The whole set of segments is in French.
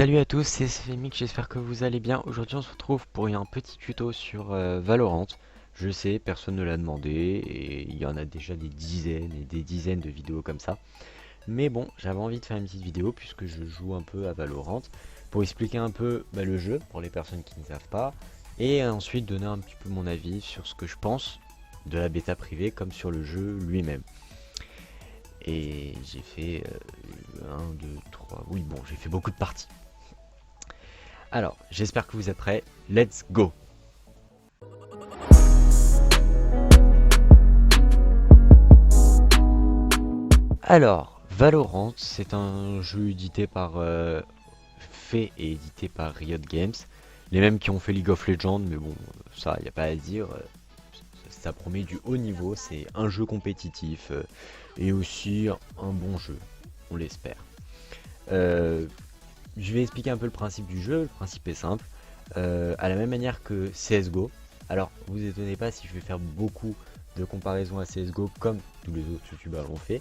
Salut à tous, c'est Sphemic, j'espère que vous allez bien. Aujourd'hui on se retrouve pour un petit tuto sur Valorant. Je sais, personne ne l'a demandé et il y en a déjà des dizaines et des dizaines de vidéos comme ça. Mais bon, j'avais envie de faire une petite vidéo puisque je joue un peu à Valorant pour expliquer un peu le jeu pour les personnes qui ne savent pas et ensuite donner un petit peu mon avis sur ce que je pense de la bêta privée comme sur le jeu lui-même. Et j'ai fait 1, 2, 3, oui bon, j'ai fait beaucoup de parties. Alors, j'espère que vous êtes prêts. Let's go! Alors, Valorant, c'est un jeu édité par fait et édité par Riot Games. Les mêmes qui ont fait League of Legends, mais bon, ça, il n'y a pas à dire. Ça promet du haut niveau, c'est un jeu compétitif et aussi un bon jeu, on l'espère. Euh, je vais expliquer un peu le principe du jeu. Le principe est simple. À la même manière que CSGO. Alors, vous étonnez pas si je vais faire beaucoup de comparaisons à CSGO comme tous les autres youtubeurs l'ont fait.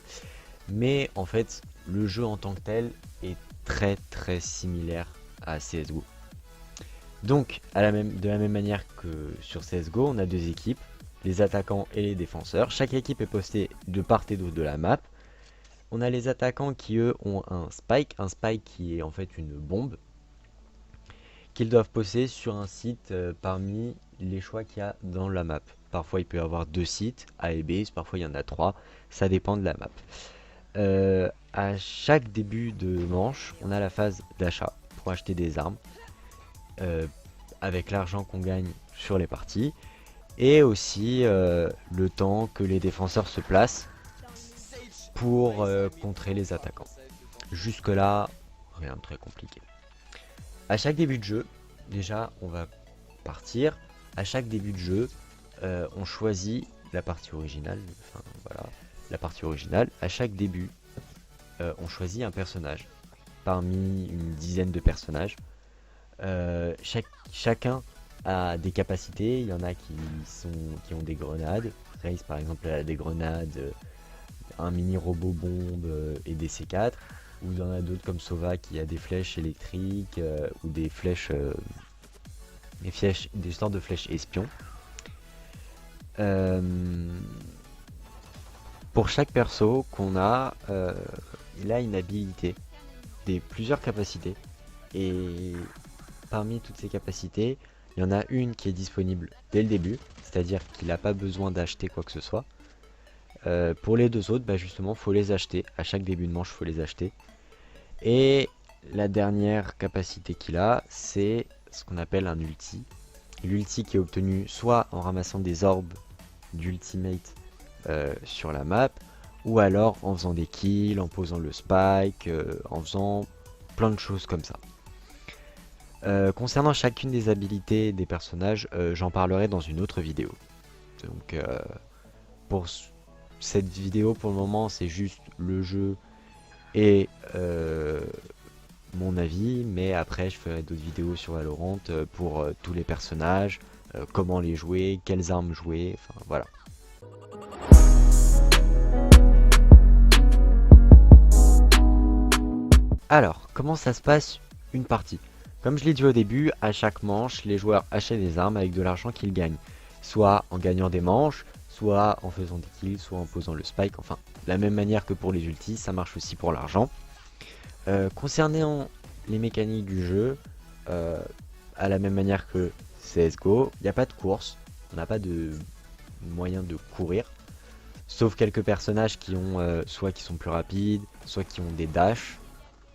Mais en fait, le jeu en tant que tel est très similaire à CSGO. Donc, de la même manière que sur CSGO, on a deux équipes, les attaquants et les défenseurs. Chaque équipe est postée de part et d'autre de la map. On a les attaquants qui eux ont un spike qui est en fait une bombe qu'ils doivent poser sur un site parmi les choix qu'il y a dans la map. Parfois il peut y avoir deux sites, A et B, parfois il y en a trois, ça dépend de la map. À chaque début de manche, on a la phase d'achat pour acheter des armes euh, avec l'argent qu'on gagne sur les parties et aussi le temps que les défenseurs se placent pour contrer les attaquants. Jusque là, rien de très compliqué. À chaque début de jeu, déjà on va partir. À chaque début de jeu, on choisit la partie originale. Enfin voilà, la partie originale. À chaque début, on choisit un personnage parmi une dizaine de personnages. Chacun a des capacités. Il y en a qui ont des grenades. Raze par exemple elle a des grenades, un mini robot bombe et des C4. Ou il y en a d'autres comme Sova qui a des flèches électriques ou des flèches, des sortes de flèches espions. Euh, pour chaque perso qu'on a, il a une habilité, plusieurs capacités. Et parmi toutes ces capacités, il y en a une qui est disponible dès le début, c'est-à-dire qu'il n'a pas besoin d'acheter quoi que ce soit. Pour les deux autres, justement, faut les acheter. À chaque début de manche, faut les acheter. Et la dernière capacité qu'il a, c'est ce qu'on appelle un ulti. L'ulti qui est obtenu soit en ramassant des orbes d'ultimate sur la map, ou alors en faisant des kills, en posant le spike, en faisant plein de choses comme ça. Concernant chacune des habilités des personnages, j'en parlerai dans une autre vidéo. Donc pour cette vidéo, pour le moment, c'est juste le jeu et mon avis, mais après je ferai d'autres vidéos sur Valorant pour tous les personnages, comment les jouer, quelles armes jouer, enfin voilà. Alors, comment ça se passe une partie? Comme je l'ai dit au début, à chaque manche, les joueurs achètent des armes avec de l'argent qu'ils gagnent. Soit en gagnant des manches, soit en faisant des kills, soit en posant le spike, enfin, de la même manière que pour les ultis, ça marche aussi pour l'argent. Concernant les mécaniques du jeu, à la même manière que CSGO, il n'y a pas de course, on n'a pas de moyen de courir, sauf quelques personnages qui ont soit qui sont plus rapides, soit qui ont des dashs,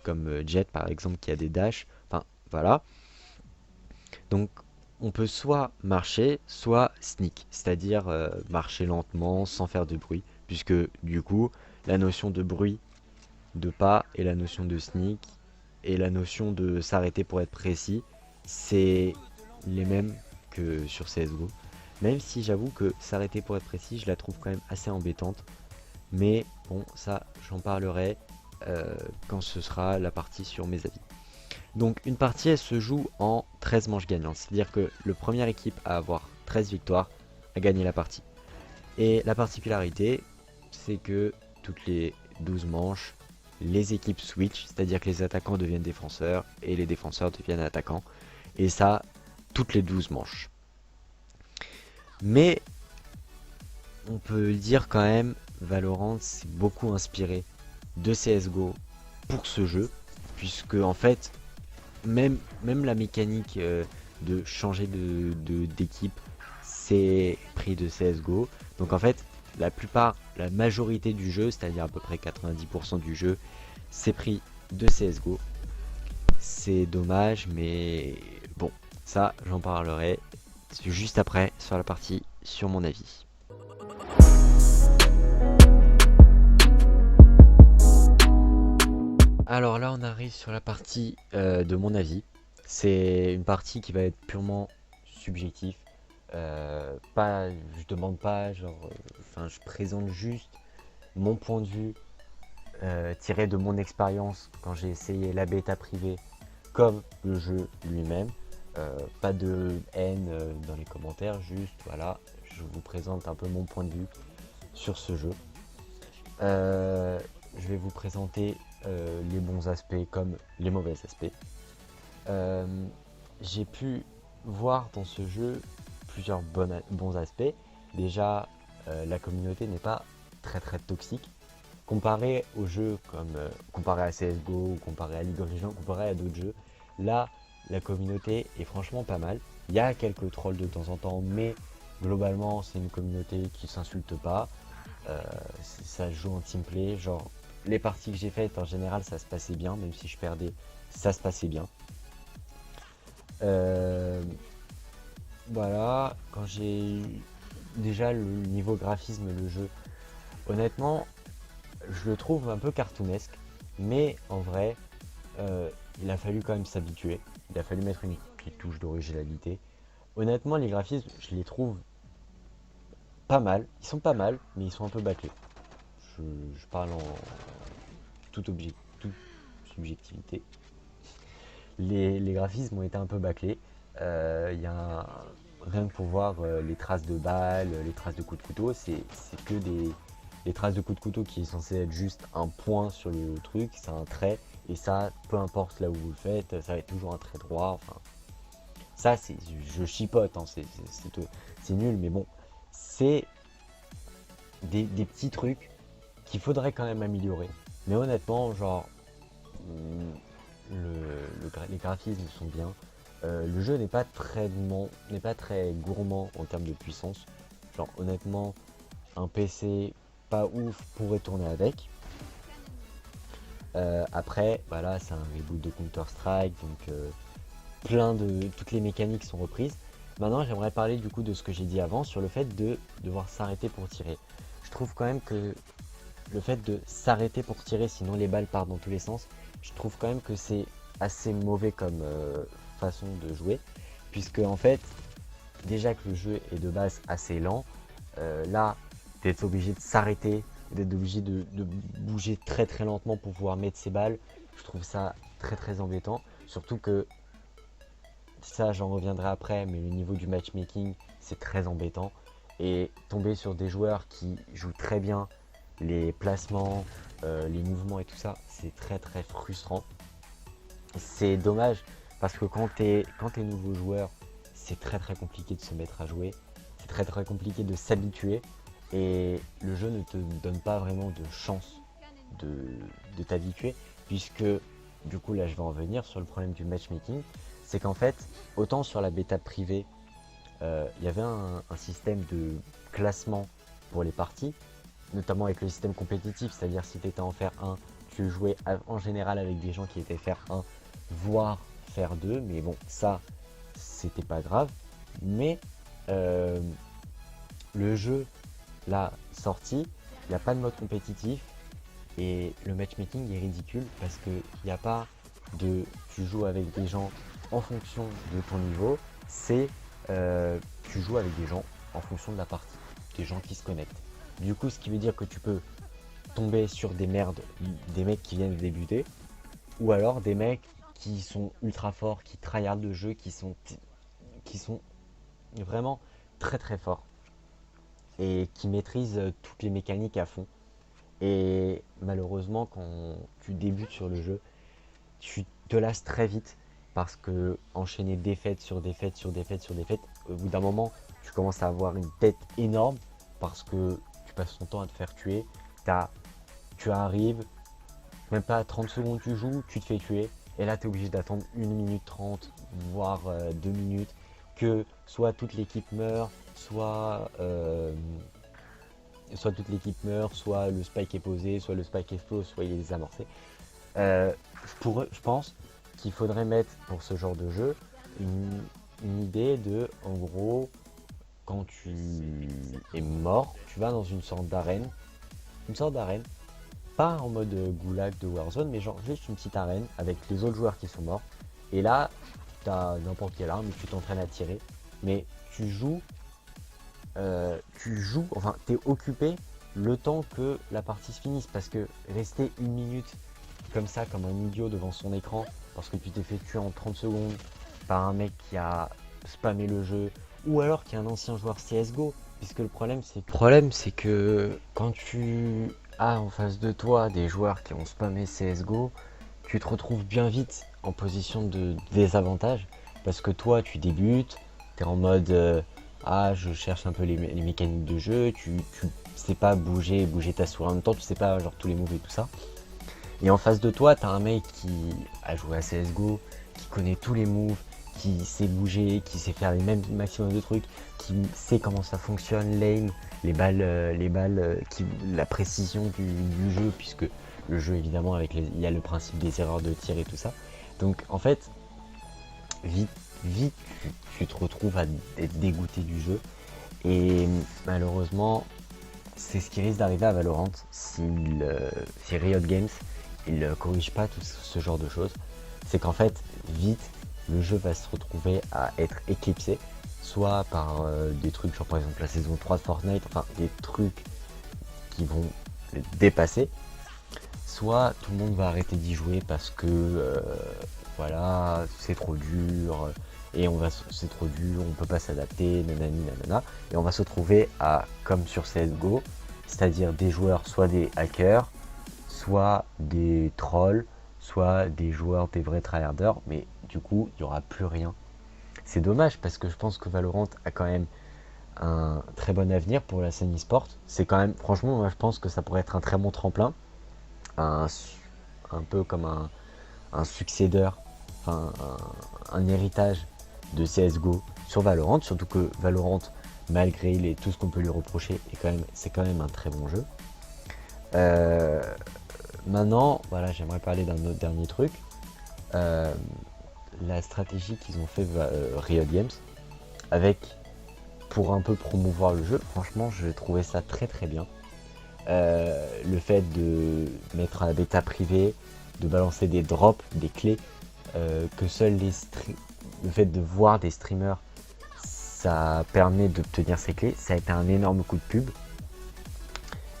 comme Jet par exemple qui a des dashs, enfin voilà. Donc on peut soit marcher, soit sneak, c'est-à-dire marcher lentement sans faire de bruit, puisque du coup la notion de bruit de pas et la notion de sneak et la notion de s'arrêter pour être précis, c'est les mêmes que sur CSGO. Même si j'avoue que s'arrêter pour être précis, je la trouve quand même assez embêtante. Mais bon, ça, j'en parlerai quand ce sera la partie sur mes avis. Donc une partie, elle se joue en 13 manches gagnantes. C'est-à-dire que le première équipe à avoir 13 victoires a gagné la partie. Et la particularité, c'est que toutes les 12 manches, les équipes switch, c'est-à-dire que les attaquants deviennent défenseurs et les défenseurs deviennent attaquants. Et ça, toutes les 12 manches. Mais on peut dire quand même, Valorant s'est beaucoup inspiré de CSGO pour ce jeu, puisque en fait, même la mécanique de changer d'équipe, c'est pris de CSGO. Donc en fait, la majorité du jeu, c'est-à-dire à peu près 90% du jeu, c'est pris de CSGO. C'est dommage, mais bon, ça j'en parlerai juste après sur la partie sur mon avis. Alors là, on arrive sur la partie de mon avis. C'est une partie qui va être purement subjective. Pas, je demande pas, enfin, je présente juste mon point de vue tiré de mon expérience quand j'ai essayé la bêta privée comme le jeu lui-même. Pas de haine dans les commentaires, juste voilà, je vous présente un peu mon point de vue sur ce jeu. Je vais vous présenter les bons aspects comme les mauvais aspects. Euh, j'ai pu voir dans ce jeu plusieurs bons aspects. Déjà, la communauté n'est pas très toxique. Comparé aux jeux comme comparé à CSGO, ou comparé à League of Legends, comparé à d'autres jeux, là, la communauté est franchement pas mal. Il y a quelques trolls de temps en temps, mais globalement, c'est une communauté qui s'insulte pas. Ça joue en teamplay, genre les parties que j'ai faites en général ça se passait bien, même si je perdais, ça se passait bien. Euh, voilà, quand j'ai déjà le niveau graphisme, le jeu, honnêtement, je le trouve un peu cartoonesque, mais en vrai, il a fallu quand même s'habituer, il a fallu mettre une petite touche d'originalité. Honnêtement, les graphismes, je les trouve pas mal, ils sont pas mal, mais ils sont un peu bâclés. Je parle en toute subjectivité. Les graphismes ont été un peu bâclés. Il y a rien que pour voir les traces de balles, les traces de coups de couteau, c'est que les traces de coups de couteau qui est censé être juste un point sur le truc, c'est un trait, et ça, peu importe là où vous le faites, ça va être toujours un trait droit. Enfin, ça, je chipote, hein, c'est nul, mais bon, c'est des petits trucs qu'il faudrait quand même améliorer. Mais honnêtement, genre, les graphismes sont bien. Le jeu n'est pas très gourmand en termes de puissance. Genre honnêtement, un PC pas ouf pourrait tourner avec. Après, voilà, c'est un reboot de Counter-Strike, donc toutes les mécaniques sont reprises. Maintenant, j'aimerais parler du coup de ce que j'ai dit avant sur le fait de devoir s'arrêter pour tirer. Je trouve quand même que le fait de s'arrêter pour tirer, sinon les balles partent dans tous les sens, je trouve quand même que c'est assez mauvais comme façon de jouer, puisque en fait, déjà que le jeu est de base assez lent, là, d'être obligé de s'arrêter, d'être obligé de bouger très lentement pour pouvoir mettre ses balles, je trouve ça très embêtant, surtout que ça j'en reviendrai après, mais le niveau du matchmaking c'est très embêtant, et tomber sur des joueurs qui jouent très bien les placements, les mouvements et tout ça, c'est très frustrant. C'est dommage parce que quand t'es nouveau joueur, c'est très compliqué de se mettre à jouer, c'est très compliqué de s'habituer et le jeu ne te donne pas vraiment de chance de, de t'habituer puisque du coup là je vais en venir sur le problème du matchmaking, c'est qu'en fait autant sur la bêta privée il y avait un système de classement pour les parties, notamment avec le système compétitif, c'est-à-dire si tu étais en fer 1, tu jouais en général avec des gens qui étaient fer 1, voire fer 2, mais bon, ça, c'était pas grave. Mais le jeu, là, sorti, il n'y a pas de mode compétitif, et le matchmaking est ridicule parce qu'il n'y a pas de tu joues avec des gens en fonction de ton niveau, c'est tu joues avec des gens en fonction de la partie, des gens qui se connectent. Du coup, ce qui veut dire que tu peux tomber sur des merdes, des mecs qui viennent de débuter, ou alors des mecs qui sont ultra forts, qui tryhardent le jeu, qui sont vraiment très forts et qui maîtrisent toutes les mécaniques à fond. Et malheureusement, quand tu débutes sur le jeu, tu te lasses très vite parce que enchaîner défaite sur défaite sur défaite sur défaite, au bout d'un moment, tu commences à avoir une tête énorme parce que tu passes ton temps à te faire tuer. T'as- Tu arrives, même pas à 30 secondes tu joues, tu te fais tuer. Et là, tu es obligé d'attendre 1 minute 30, voire 2 minutes, que soit toute l'équipe meurt, soit toute l'équipe meurt, soit le spike est posé, soit le spike explose, soit il est désamorcé. Euh, je pense qu'il faudrait mettre pour ce genre de jeu une, une idée de, en gros, quand tu es mort, tu vas dans une sorte d'arène, pas en mode goulag de Warzone, mais genre juste une petite arène avec les autres joueurs qui sont morts. Et là, tu as n'importe quelle arme, tu t'entraînes à tirer, mais enfin, t'es occupé le temps que la partie se finisse, parce que rester 1 minute comme ça, comme un idiot devant son écran, parce que tu t'es fait tuer en 30 secondes par un mec qui a spammé le jeu, ou alors qui est un ancien joueur CSGO, puisque le problème c'est que quand tu as en face de toi des joueurs qui ont spammé CSGO, tu te retrouves bien vite en position de désavantage, parce que toi tu débutes, tu es en mode ah, je cherche un peu les mécaniques de jeu, tu sais pas bouger ta souris en même temps, tu sais pas genre tous les moves et tout ça. Et en face de toi, t'as un mec qui a joué à CSGO, qui connaît tous les moves, qui sait bouger, qui sait faire les mêmes maximum de trucs, qui sait comment ça fonctionne, l'aim, la précision du jeu, puisque le jeu évidemment il y a le principe des erreurs de tir et tout ça. Donc en fait, vite, vite, tu te retrouves à être dégoûté du jeu. Et malheureusement, c'est ce qui risque d'arriver à Valorant si Riot Games il ne corrige pas tout ce genre de choses. C'est qu'en fait, vite, le jeu va se retrouver à être éclipsé, soit par des trucs, genre par exemple la saison 3 de Fortnite, enfin des trucs qui vont le dépasser, soit tout le monde va arrêter d'y jouer parce que voilà, c'est trop dur, c'est trop dur, on peut pas s'adapter, nanani nanana, et on va se retrouver à, comme sur CSGO, c'est-à-dire des joueurs, soit des hackers, soit des trolls, soit des joueurs, des vrais tryharders, mais du coup, il n'y aura plus rien. C'est dommage parce que je pense que Valorant a quand même un très bon avenir pour la scène e-sport. C'est quand même, franchement, moi je pense que ça pourrait être un très bon tremplin, un, un peu comme un succédeur, enfin un héritage de CSGO sur Valorant, surtout que Valorant, malgré tout ce qu'on peut lui reprocher, c'est quand même un très bon jeu. Euh, Maintenant, voilà, j'aimerais parler d'un autre dernier truc. Euh, la stratégie qu'ils ont fait Riot Games, avec pour un peu promouvoir le jeu, franchement, je trouvais ça très très bien. Le fait de mettre un bêta privé, de balancer des drops, des clés, que seuls le fait de voir des streamers, ça permet d'obtenir ces clés. Ça a été un énorme coup de pub.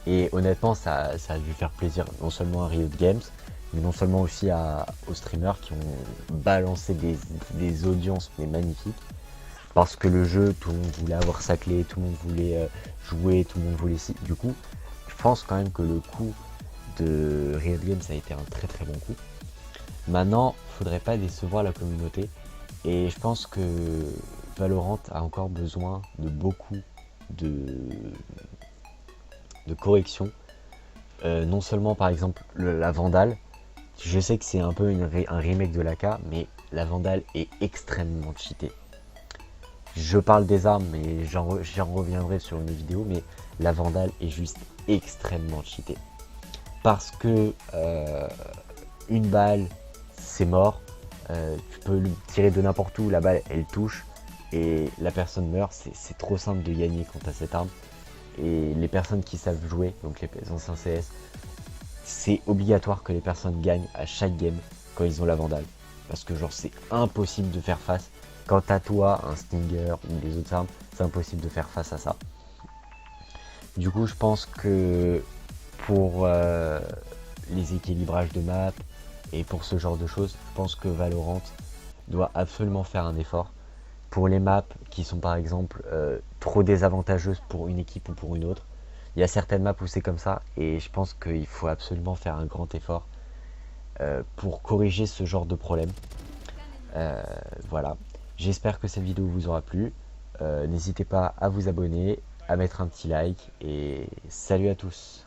Et honnêtement, ça a dû faire plaisir non seulement à Riot Games, mais non seulement aussi aux streamers qui ont balancé des audiences mais magnifiques. Parce que le jeu, tout le monde voulait avoir sa clé, tout le monde voulait jouer, tout le monde voulait... Du coup, je pense quand même que le coup de Riot Games a été un très très bon coup. Maintenant, il ne faudrait pas décevoir la communauté. Et je pense que Valorant a encore besoin de beaucoup de, de corrections. Non seulement par exemple la Vandale, je sais que c'est un peu un remake de l'AK, mais la Vandale est extrêmement cheatée. Je parle des armes, mais j'en reviendrai sur une vidéo, mais la Vandale est juste extrêmement cheatée. Parce que une balle, c'est mort, tu peux lui tirer de n'importe où, la balle elle touche, et la personne meurt, c'est trop simple de gagner contre cette arme. Et les personnes qui savent jouer, donc les anciens CS, c'est obligatoire que les personnes gagnent à chaque game quand ils ont la Vandale. Parce que genre c'est impossible de faire face. Quand t'as toi un Stinger ou les autres armes, c'est impossible de faire face à ça. Du coup je pense que pour les équilibrages de map et pour ce genre de choses, je pense que Valorant doit absolument faire un effort. Pour les maps qui sont par exemple trop désavantageuses pour une équipe ou pour une autre, Il y a certaines maps où c'est comme ça, et je pense qu'il faut absolument faire un grand effort pour corriger ce genre de problème. Euh, voilà. J'espère que cette vidéo vous aura plu. N'hésitez pas à vous abonner, à mettre un petit like, et salut à tous.